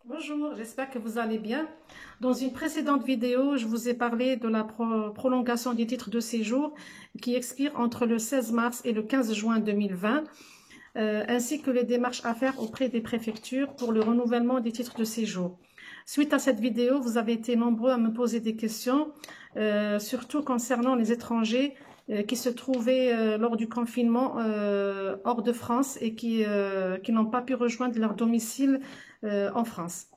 Bonjour, j'espère que vous allez bien. Dans une précédente vidéo, je vous ai parlé de la prolongation du titre de séjour qui expire entre le 16 mars et le 15 juin 2020, ainsi que les démarches à faire auprès des préfectures pour le renouvellement des titres de séjour. Suite à cette vidéo, vous avez été nombreux à me poser des questions, surtout concernant les étrangers qui se trouvaient lors du confinement hors de France et qui n'ont pas pu rejoindre leur domicile en France.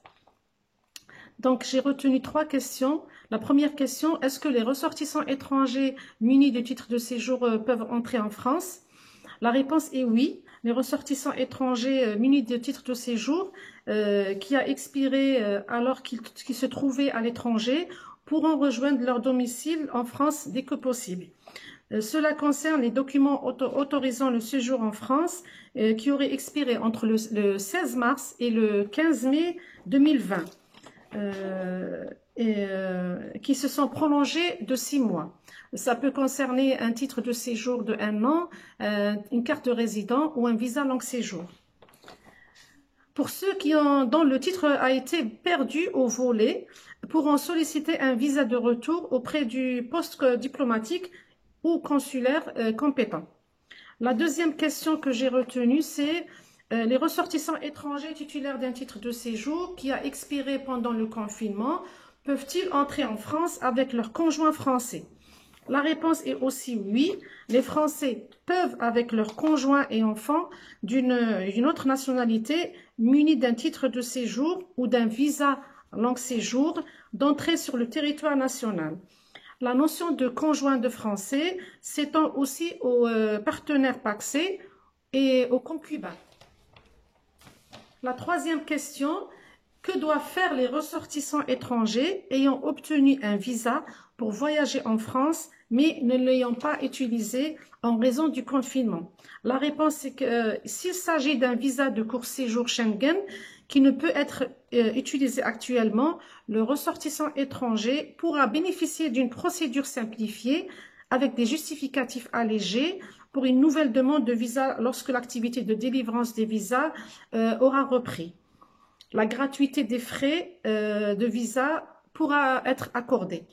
Donc, j'ai retenu 3 questions. La première question, est-ce que les ressortissants étrangers munis de titre de séjour peuvent entrer en France? La réponse est oui. Les ressortissants étrangers munis de titre de séjour qui a expiré alors qu'ils se trouvaient à l'étranger pourront rejoindre leur domicile en France dès que possible. Cela concerne les documents autorisant le séjour en France qui auraient expiré entre le 16 mars et le 15 mai 2020 qui se sont prolongés de 6 mois. Ça peut concerner un titre de séjour de 1 an, une carte de résident ou un visa long séjour. Pour ceux dont le titre a été perdu ou volé, pourront solliciter un visa de retour auprès du poste diplomatique ou consulaire compétent. La deuxième question que j'ai retenue, c'est les ressortissants étrangers titulaires d'un titre de séjour qui a expiré pendant le confinement, peuvent-ils entrer en France avec leur conjoint français? La réponse est aussi oui. Les Français peuvent, avec leurs conjoints et enfants d'une autre nationalité, munis d'un titre de séjour ou d'un visa long séjour, d'entrer sur le territoire national. La notion de conjoint de Français s'étend aussi aux partenaires pacsés et aux concubins. La troisième question, que doivent faire les ressortissants étrangers ayant obtenu un visa pour voyager en France mais ne l'ayant pas utilisé en raison du confinement? La réponse est que s'il s'agit d'un visa de court séjour Schengen qui ne peut être utilisé actuellement, le ressortissant étranger pourra bénéficier d'une procédure simplifiée avec des justificatifs allégés pour une nouvelle demande de visa lorsque l'activité de délivrance des visas aura repris. La gratuité des frais de visa pourra être accordée.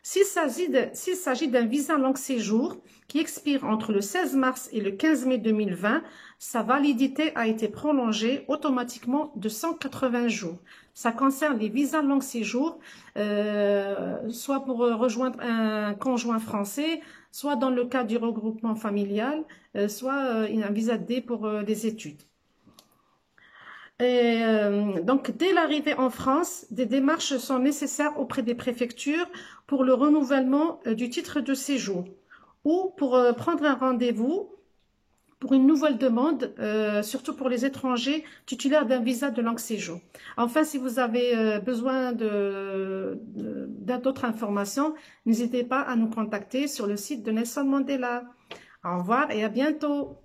S'il s'agit d'un visa long séjour qui expire entre le 16 mars et le 15 mai 2020, sa validité a été prolongée automatiquement de 180 jours. Ça concerne les visas long séjour, soit pour rejoindre un conjoint français, soit dans le cas du regroupement familial, soit un visa D pour les études. Donc, dès l'arrivée en France, des démarches sont nécessaires auprès des préfectures pour le renouvellement du titre de séjour ou pour prendre un rendez-vous pour une nouvelle demande, surtout pour les étrangers titulaires d'un visa de long séjour. Enfin, si vous avez besoin d'autres informations, n'hésitez pas à nous contacter sur le site de Nelson Mandela. Au revoir et à bientôt.